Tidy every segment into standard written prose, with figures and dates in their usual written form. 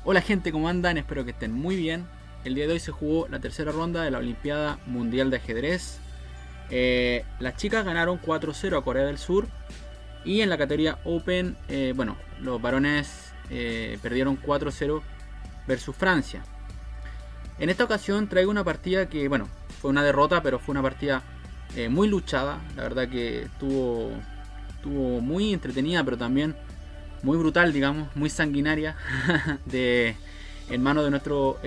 Hola gente, ¿cómo andan? Espero que estén muy bien. El día de hoy se jugó la tercera ronda de la Olimpiada Mundial de Ajedrez. Las chicas ganaron 4-0 a Corea del Sur. Y en la categoría Open, los varones perdieron 4-0 versus Francia. En esta ocasión traigo una partida que, fue una derrota, pero fue una partida muy luchada. La verdad que estuvo muy entretenida, pero también muy brutal, digamos, muy sanguinaria, en manos de nuestro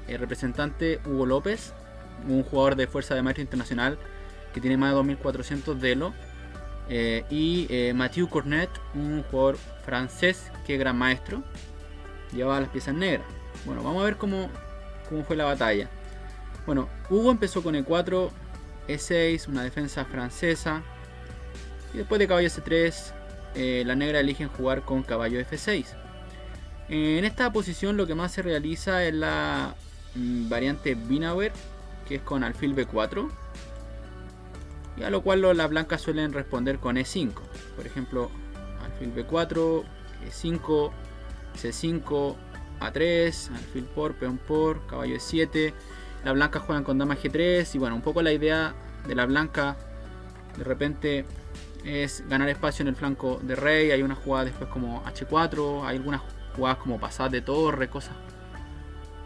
representante Hugo López, un jugador de Fuerza de Maestro Internacional que tiene más de 2400 de elo, y Mathieu Cornet, un jugador francés que es gran maestro, llevaba las piezas negras. Bueno, vamos a ver cómo fue la batalla. Bueno, Hugo empezó con E4, E6, una defensa francesa, y después de caballo C3, la negra eligen jugar con caballo F6. En esta posición lo que más se realiza es la variante Binauer, que es con alfil B4, y a lo cual las blancas suelen responder con E5. Por ejemplo, alfil B4, E5, C5, A3, alfil por, peón por, caballo E7. Las blancas juegan con dama G3 y bueno, un poco la idea de la blanca de repente es ganar espacio en el flanco de rey. Hay una jugada después como H4, hay algunas jugadas como pasadas de torre, cosas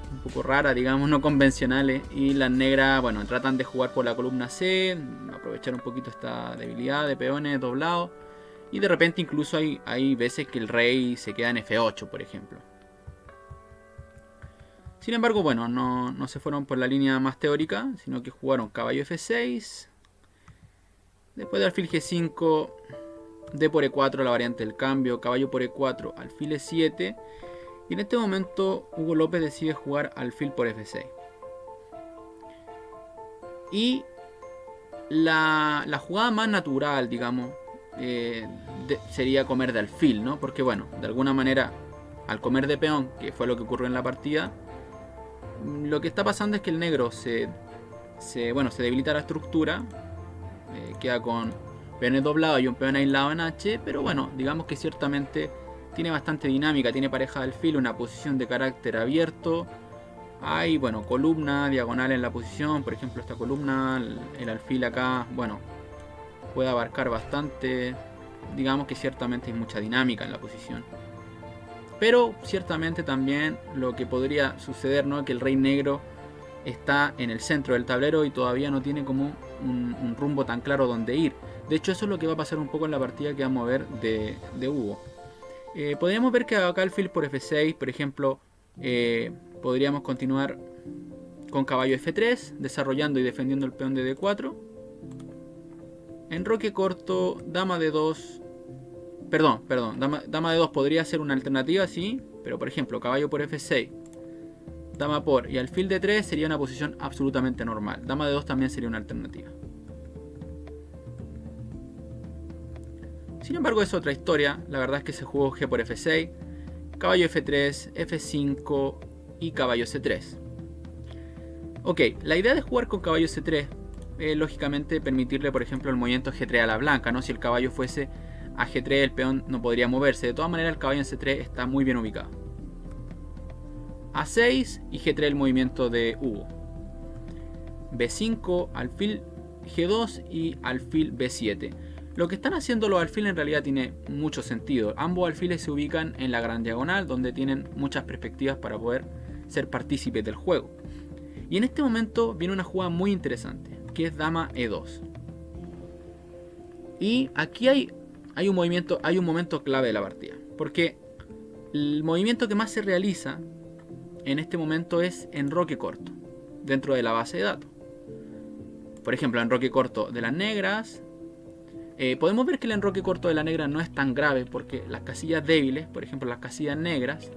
un poco raras, digamos, no convencionales. Y las negras, bueno, tratan de jugar por la columna C, aprovechar un poquito esta debilidad de peones doblados. Y de repente incluso hay veces que el rey se queda en F8, por ejemplo. Sin embargo, bueno, no se fueron por la línea más teórica, sino que jugaron caballo F6. Después de alfil G5, D por E4, la variante del cambio, caballo por E4, alfil E7. Y en este momento Hugo López decide jugar alfil por F6. Y la jugada más natural, digamos, sería comer de alfil, ¿no? Porque bueno, de alguna manera, al comer de peón, que fue lo que ocurrió en la partida, lo que está pasando es que el negro se debilita la estructura, queda con peones doblados y un peón aislado en H, pero bueno, digamos que ciertamente tiene bastante dinámica, tiene pareja de alfil, una posición de carácter abierto. Hay, columna, diagonal en la posición, por ejemplo esta columna, el alfil acá, puede abarcar bastante. Digamos que ciertamente hay mucha dinámica en la posición. Pero ciertamente también lo que podría suceder, ¿no? Que el rey negro está en el centro del tablero y todavía no tiene como un rumbo tan claro donde ir. De hecho, eso es lo que va a pasar un poco en la partida que vamos a ver de Hugo. Podríamos ver que acá alfil por F6, por ejemplo, podríamos continuar con caballo F3, desarrollando y defendiendo el peón de D4. Enroque corto, dama de 2. Perdón, dama de 2 podría ser una alternativa, sí, pero por ejemplo, caballo por F6, dama por y alfil de 3 sería una posición absolutamente normal. Dama de 2 también sería una alternativa. Sin embargo, es otra historia. La verdad es que se jugó G por F6, caballo F3, F5 y caballo C3. Ok, la idea de jugar con caballo C3 es lógicamente permitirle, por ejemplo, el movimiento G3 a la blanca, ¿no? Si el caballo fuese a G3, el peón no podría moverse. De todas maneras, el caballo en C3 está muy bien ubicado. A6 y G3 el movimiento de Hugo. B5, alfil G2 y alfil B7. Lo que están haciendo los alfiles en realidad tiene mucho sentido. Ambos alfiles se ubican en la gran diagonal, donde tienen muchas perspectivas para poder ser partícipes del juego. Y en este momento viene una jugada muy interesante, que es dama E2. Y aquí hay un momento clave de la partida, porque el movimiento que más se realiza en este momento es enroque corto dentro de la base de datos. Por ejemplo, enroque corto de las negras. Podemos ver que el enroque corto de la negra no es tan grave, porque las casillas débiles, por ejemplo las casillas negras,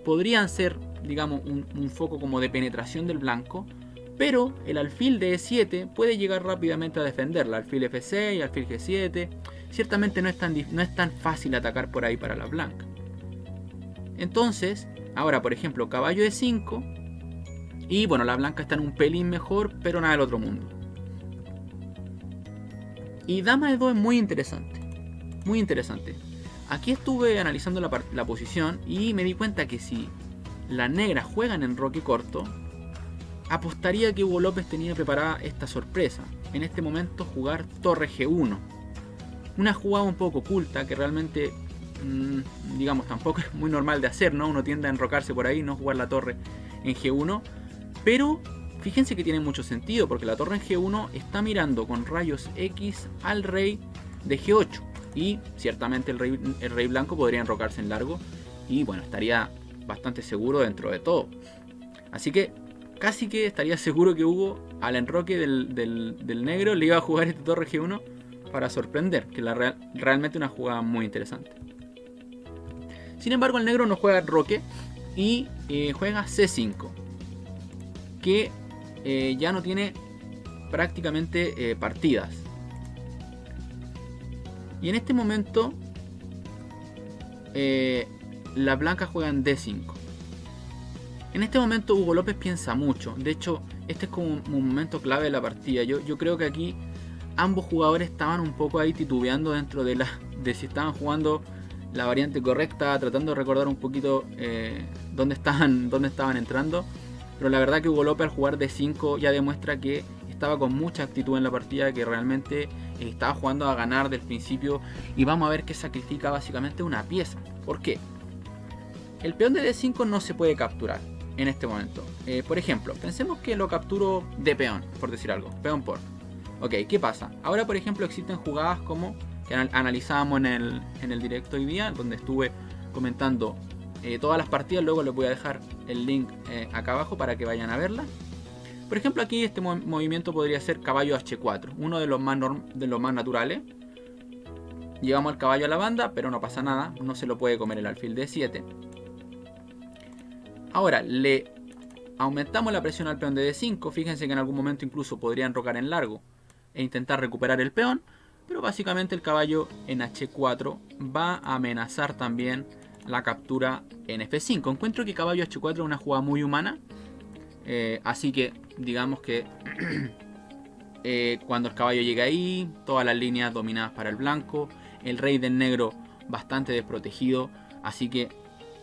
podrían ser, digamos, un foco como de penetración del blanco. Pero el alfil de E7 puede llegar rápidamente a defenderla. Alfil F6, alfil G7. Ciertamente no es tan fácil atacar por ahí para la blanca. Entonces, ahora por ejemplo caballo E5. Y bueno, la blanca está en un pelín mejor, pero nada del otro mundo. Y dama E2 es muy interesante. Muy interesante. Aquí estuve analizando la posición y me di cuenta que si las negras juegan enroque corto, apostaría que Hugo López tenía preparada esta sorpresa. En este momento jugar torre G1. Una jugada un poco oculta que realmente, digamos, tampoco es muy normal de hacer, ¿no? Uno tiende a enrocarse por ahí, no jugar la torre en G1. Pero fíjense que tiene mucho sentido porque la torre en G1 está mirando con rayos X al rey de G8. Y ciertamente el rey blanco podría enrocarse en largo. Y bueno, estaría bastante seguro dentro de todo. Así que casi que estaría seguro que Hugo al enroque del negro le iba a jugar esta torre G1 para sorprender. Que realmente una jugada muy interesante. Sin embargo, el negro no juega enroque y juega C5. Que ya no tiene prácticamente partidas. Y en este momento las blancas juegan D5. En este momento Hugo López piensa mucho. De hecho, este es como un momento clave de la partida. Yo creo que aquí ambos jugadores estaban un poco ahí titubeando dentro de si estaban jugando la variante correcta, tratando de recordar un poquito dónde estaban entrando. Pero la verdad que Hugo López al jugar D5 ya demuestra que estaba con mucha actitud en la partida, que realmente estaba jugando a ganar del principio. Y vamos a ver que sacrifica básicamente una pieza. ¿Por qué? El peón de D5 no se puede capturar en este momento. Por ejemplo, pensemos que lo capturo de peón, por decir algo. Peón por. Ok, ¿qué pasa? Ahora, por ejemplo, existen jugadas como que analizábamos en el directo hoy día, donde estuve comentando todas las partidas. Luego les voy a dejar el link acá abajo para que vayan a verla. Por ejemplo, aquí este movimiento podría ser caballo H4, uno de los más naturales. Llevamos al caballo a la banda, pero no pasa nada, no se lo puede comer el alfil D7. Ahora, le aumentamos la presión al peón de D5. Fíjense que en algún momento incluso podría enrocar en largo e intentar recuperar el peón. Pero básicamente el caballo en H4 va a amenazar también la captura en F5. Encuentro que caballo H4 es una jugada muy humana. Así que digamos que cuando el caballo llega ahí, todas las líneas dominadas para el blanco. El rey del negro bastante desprotegido. Así que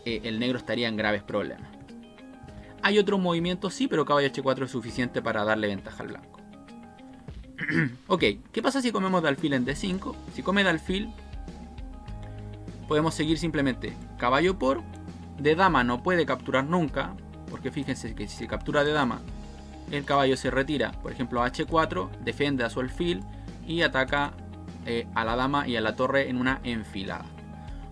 el negro estaría en graves problemas. Hay otros movimientos, sí, pero caballo H4 es suficiente para darle ventaja al blanco. Ok, ¿qué pasa si comemos de alfil en D5? Si come de alfil, podemos seguir simplemente caballo por. De dama no puede capturar nunca, porque fíjense que si se captura de dama, el caballo se retira, por ejemplo a H4, defiende a su alfil y ataca a la dama y a la torre en una enfilada.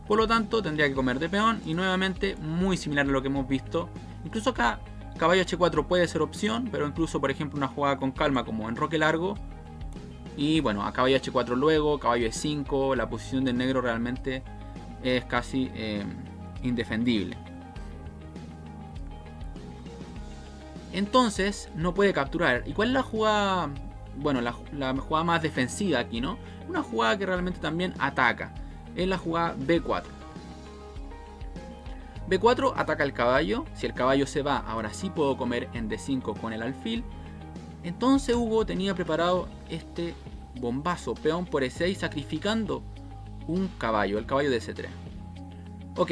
Por lo tanto, tendría que comer de peón y nuevamente muy similar a lo que hemos visto. Incluso acá caballo H4 puede ser opción, pero incluso por ejemplo una jugada con calma como enroque largo. Y bueno, a caballo H4 luego, caballo E5, la posición del negro realmente es casi indefendible. Entonces no puede capturar. ¿Y cuál es la jugada? Bueno, la jugada más defensiva aquí, ¿no? Una jugada que realmente también ataca. Es la jugada B4. B4 ataca el caballo. Si el caballo se va, ahora sí puedo comer en D5 con el alfil. Entonces Hugo tenía preparado este bombazo, peón por E6, sacrificando un caballo, el caballo de C3. Ok,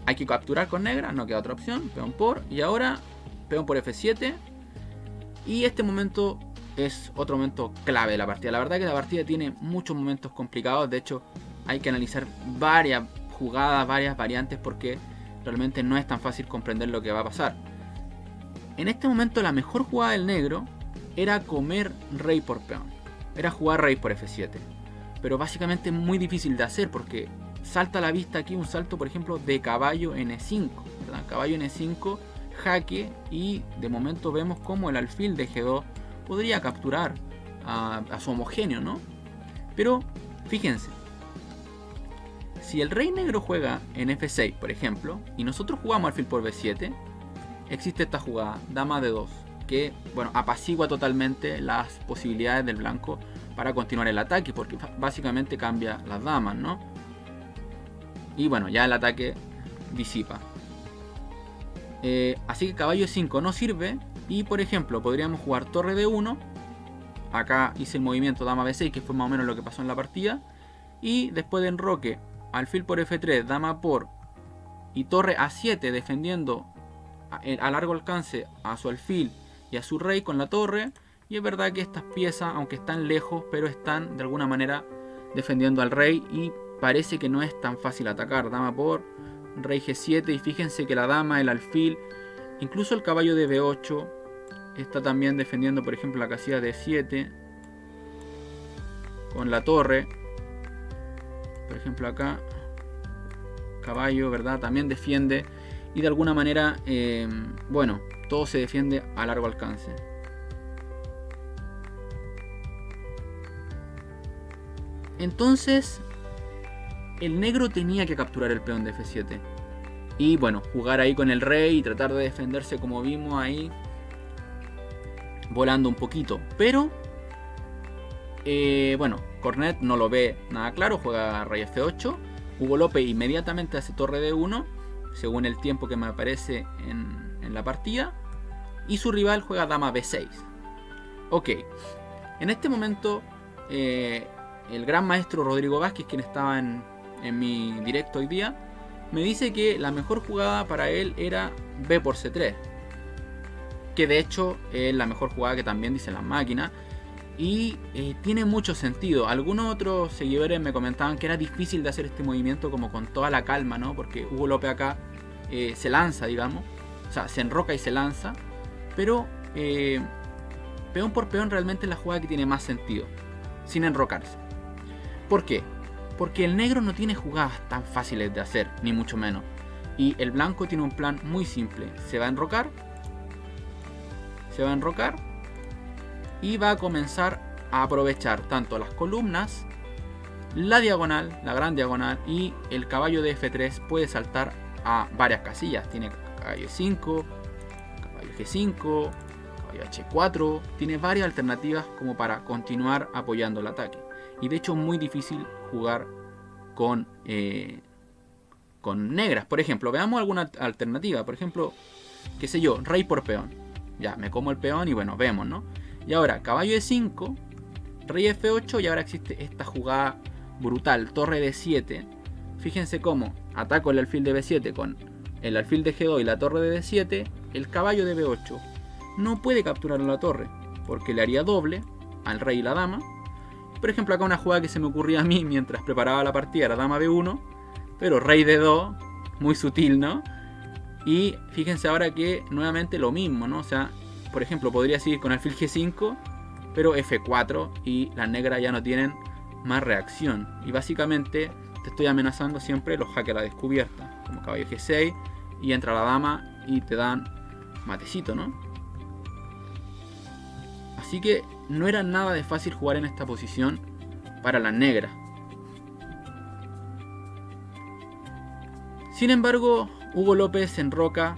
hay que capturar con negra, no queda otra opción, peón por, y ahora peón por F7. Y este momento es otro momento clave de la partida. La verdad que la partida tiene muchos momentos complicados, de hecho hay que analizar varias jugadas, varias variantes, porque realmente no es tan fácil comprender lo que va a pasar. En este momento la mejor jugada del negro era comer rey por peón, era jugar rey por F7, pero básicamente es muy difícil de hacer porque salta a la vista aquí un salto, por ejemplo, de caballo en E5, ¿verdad? Caballo en E5, jaque, y de momento vemos como el alfil de G2 podría capturar a su homogéneo, ¿no? Pero fíjense, si el rey negro juega en F6, por ejemplo, y nosotros jugamos alfil por B7, existe esta jugada, dama de 2, que bueno, apacigua totalmente las posibilidades del blanco para continuar el ataque, porque básicamente cambia las damas, ¿no? Y bueno, ya el ataque disipa. Así que caballo 5 no sirve. Y por ejemplo, podríamos jugar torre D1. Acá hice el movimiento dama B6, que fue más o menos lo que pasó en la partida. Y después de enroque, alfil por F3, dama por, y torre A7 defendiendo a largo alcance a su alfil y a su rey con la torre. Y es verdad que estas piezas, aunque están lejos, pero están de alguna manera defendiendo al rey. Y parece que no es tan fácil atacar. Dama por rey G7. Y fíjense que la dama, el alfil, incluso el caballo de B8 está también defendiendo, por ejemplo, la casilla D7 con la torre. Por ejemplo acá, caballo, ¿verdad? También defiende. Y de alguna manera, bueno, todo se defiende a largo alcance. Entonces, el negro tenía que capturar el peón de F7. Y bueno, jugar ahí con el rey y tratar de defenderse como vimos ahí, volando un poquito. Pero, bueno, Cornet no lo ve nada claro, juega rey F8. Hugo López inmediatamente hace torre D1, según el tiempo que me aparece en la partida. Y su rival juega dama B6. Ok, en este momento el gran maestro Rodrigo Vázquez, quien estaba en mi directo hoy día, me dice que la mejor jugada para él era B por C3. Que de hecho es la mejor jugada que también dicen las máquinas. Y tiene mucho sentido. Algunos otros seguidores me comentaban que era difícil de hacer este movimiento como con toda la calma, ¿no? Porque Hugo López acá se lanza, digamos. O sea, se enroca y se lanza. Pero peón por peón realmente es la jugada que tiene más sentido, sin enrocarse. ¿Por qué? Porque el negro no tiene jugadas tan fáciles de hacer, ni mucho menos. Y el blanco tiene un plan muy simple. Se va a enrocar. Se va a enrocar. Y va a comenzar a aprovechar tanto las columnas, la diagonal, la gran diagonal, y el caballo de F3 puede saltar a varias casillas. Tiene caballo E5, caballo G5, caballo H4. Tiene varias alternativas como para continuar apoyando el ataque. Y de hecho es muy difícil jugar con negras. Por ejemplo, veamos alguna alternativa. Por ejemplo, qué sé yo, rey por peón. Ya, me como el peón y bueno, vemos, ¿no? Y ahora, caballo E5, rey F8 y ahora existe esta jugada brutal, torre D7. Fíjense cómo ataco el alfil de B7 con el alfil de G2 y la torre de D7. El caballo de B8 no puede capturar la torre porque le haría doble al rey y la dama. Por ejemplo, acá una jugada que se me ocurría a mí mientras preparaba la partida era dama B1, pero rey D2, muy sutil, ¿no? Y fíjense ahora que nuevamente lo mismo, ¿no? O sea, por ejemplo, podría seguir con alfil G5, pero F4 y las negras ya no tienen más reacción. Y básicamente te estoy amenazando siempre los jaques a la descubierta, como caballo G6, y entra la dama y te dan matecito, ¿no? Así que no era nada de fácil jugar en esta posición para las negras. Sin embargo, Hugo López se enroca,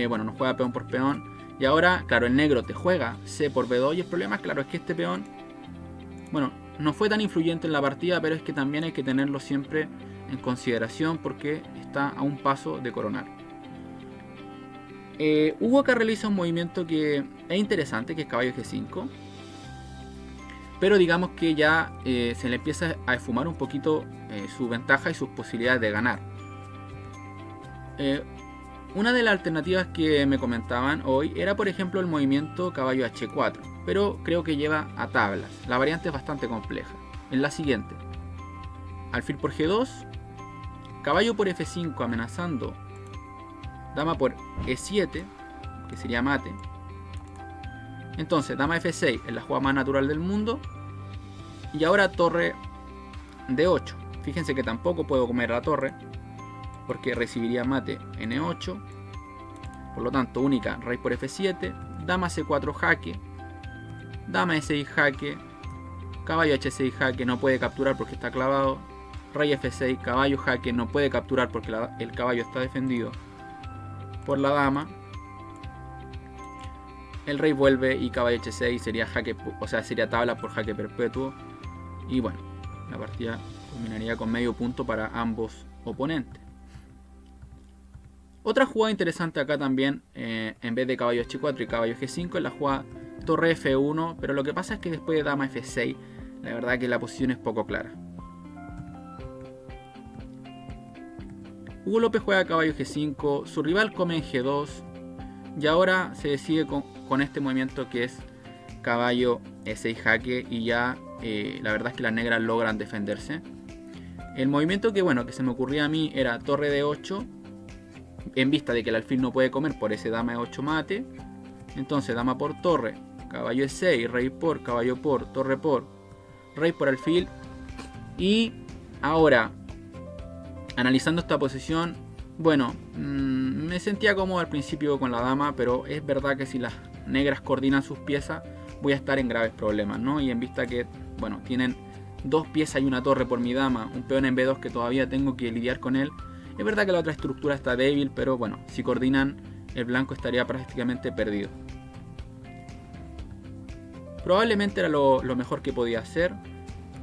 bueno, no juega peón por peón. Y ahora, claro, el negro te juega C por B2 y el problema, claro, es que este peón, bueno, no fue tan influyente en la partida, pero es que también hay que tenerlo siempre en consideración porque está a un paso de coronar. Hugo acá realiza un movimiento que es interesante, que es caballo G5. Pero digamos que ya se le empieza a esfumar un poquito su ventaja y sus posibilidades de ganar. Una de las alternativas que me comentaban hoy era, por ejemplo, el movimiento caballo H4, pero creo que lleva a tablas. La variante es bastante compleja. Es la siguiente: alfil por G2, caballo por F5 amenazando dama por E7, que sería mate. Entonces dama F6 es la jugada más natural del mundo. Y ahora torre D8. Fíjense que tampoco puedo comer la torre porque recibiría mate en E8. Por lo tanto, única rey por F7, dama C4 jaque, dama E6 jaque, caballo H6 jaque, no puede capturar porque está clavado, rey F6, caballo jaque, no puede capturar porque el caballo está defendido por la dama. El rey vuelve y caballo H6 sería jaque, o sea, sería tabla por jaque perpetuo. Y bueno, la partida culminaría con medio punto para ambos oponentes. Otra jugada interesante acá también, en vez de caballo H4 y caballo G5, es la jugada torre F1, pero lo que pasa es que después de dama F6, la verdad que la posición es poco clara. Hugo López juega caballo G5, su rival come en G2 y ahora se decide con este movimiento que es caballo E6 jaque y ya la verdad es que las negras logran defenderse. El movimiento que se me ocurría a mí era torre de 8 en vista de que el alfil no puede comer por ese dama E8 mate. Entonces dama por torre, caballo E6, rey por, caballo por, torre por, rey por alfil. Y ahora, analizando esta posición, me sentía cómodo al principio con la dama, pero es verdad que si las negras coordinan sus piezas voy a estar en graves problemas, ¿no? Y en vista que, tienen dos piezas y una torre por mi dama, un peón en B2 que todavía tengo que lidiar con él. Es verdad que la otra estructura está débil, pero si coordinan, el blanco estaría prácticamente perdido. Probablemente era lo mejor que podía hacer,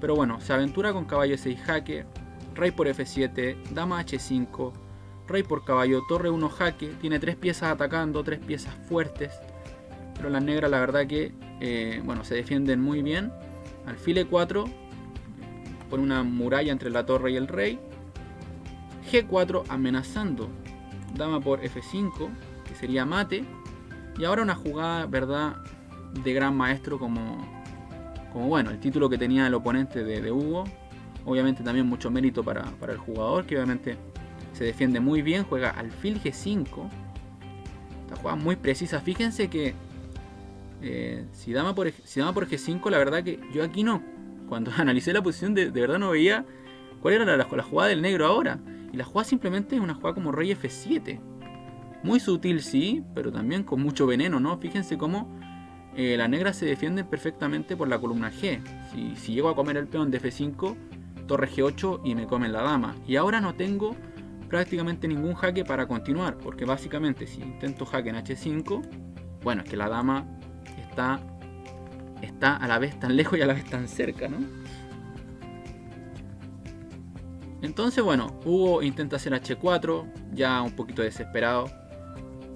pero se aventura con caballo 6 jaque, rey por F7, dama H5, rey por caballo, torre 1 jaque, tiene 3 piezas atacando, 3 piezas fuertes, pero las negras la verdad que se defienden muy bien. Alfil E4, pone una muralla entre la torre y el rey, G4 amenazando, dama por F5, que sería mate, y ahora una jugada, verdad, de gran maestro como el título que tenía el oponente de Hugo. Obviamente también mucho mérito para el jugador, que obviamente se defiende muy bien, juega alfil G5, esta jugada muy precisa. Fíjense que si dama por G5, la verdad que yo aquí cuando analicé la posición de verdad no veía cuál era la jugada del negro ahora. Y la jugada simplemente es una jugada como rey F7. Muy sutil sí, pero también con mucho veneno, ¿no? Fíjense cómo las negras se defienden perfectamente por la columna G. Si llego a comer el peón de F5, torre G8 y me comen la dama. Y ahora no tengo prácticamente ningún jaque para continuar, porque básicamente si intento jaque en H5, es que la dama está a la vez tan lejos y a la vez tan cerca, ¿no? Entonces Hugo intenta hacer H4, ya un poquito desesperado.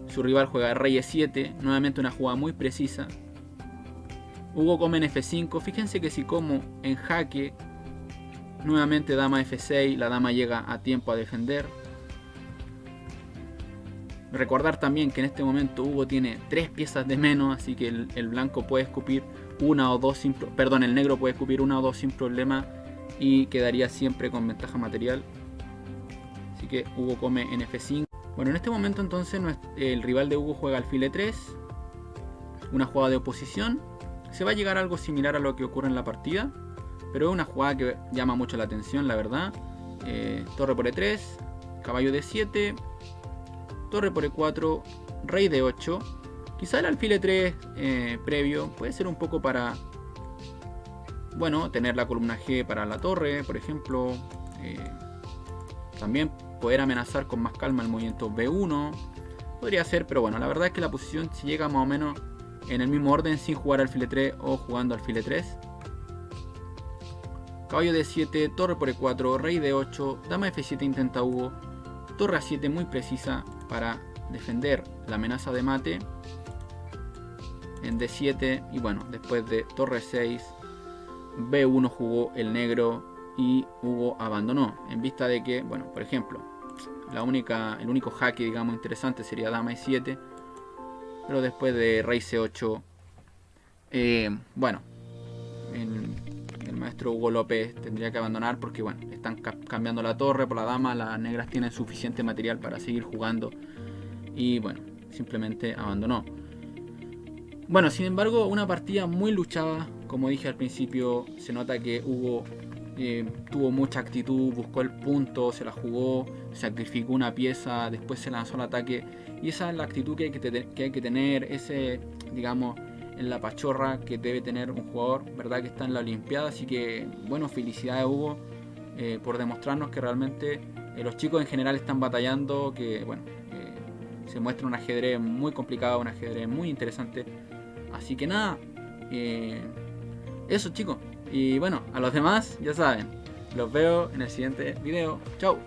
Su rival juega rey E7, nuevamente una jugada muy precisa. Hugo come en F5, fíjense que si como en jaque, nuevamente dama F6, la dama llega a tiempo a defender. Recordar también que en este momento Hugo tiene 3 piezas de menos, así que el blanco puede escupir una o dos el negro puede escupir una o dos sin problema y quedaría siempre con ventaja material. Así que Hugo come en F5. En este momento entonces el rival de Hugo juega alfil E3, una jugada de oposición. Se va a llegar a algo similar a lo que ocurre en la partida, pero es una jugada que llama mucho la atención, la verdad. Torre por E3, caballo D7, torre por E4, rey D8. Quizá el alfil E3 previo puede ser un poco para tener la columna G para la torre, por ejemplo. También poder amenazar con más calma el movimiento B1. Podría ser, pero la verdad es que la posición si llega más o menos en el mismo orden sin jugar alfil E3 o jugando alfil E3. Caballo D7, torre por E4, rey D8, dama F7 intenta Hugo, torre A7 muy precisa para defender la amenaza de mate. En D7 y después de torre 6, B1 jugó el negro y Hugo abandonó. En vista de que, por ejemplo, el único jaque digamos interesante sería dama E7, pero después de rey C8, el maestro Hugo López tendría que abandonar porque están cambiando la torre por la dama, las negras tienen suficiente material para seguir jugando y simplemente abandonó. Sin embargo, una partida muy luchada, como dije al principio. Se nota que Hugo tuvo mucha actitud, buscó el punto, se la jugó, sacrificó una pieza, después se lanzó al ataque, y esa es la actitud que hay que tener, ese, digamos, en la pachorra que debe tener un jugador, verdad, que está en la Olimpiada. Así que felicidades Hugo por demostrarnos que realmente los chicos en general están batallando, que se muestra un ajedrez muy complicado, un ajedrez muy interesante. Así que nada, eso chicos, y a los demás ya saben, los veo en el siguiente video. Chau.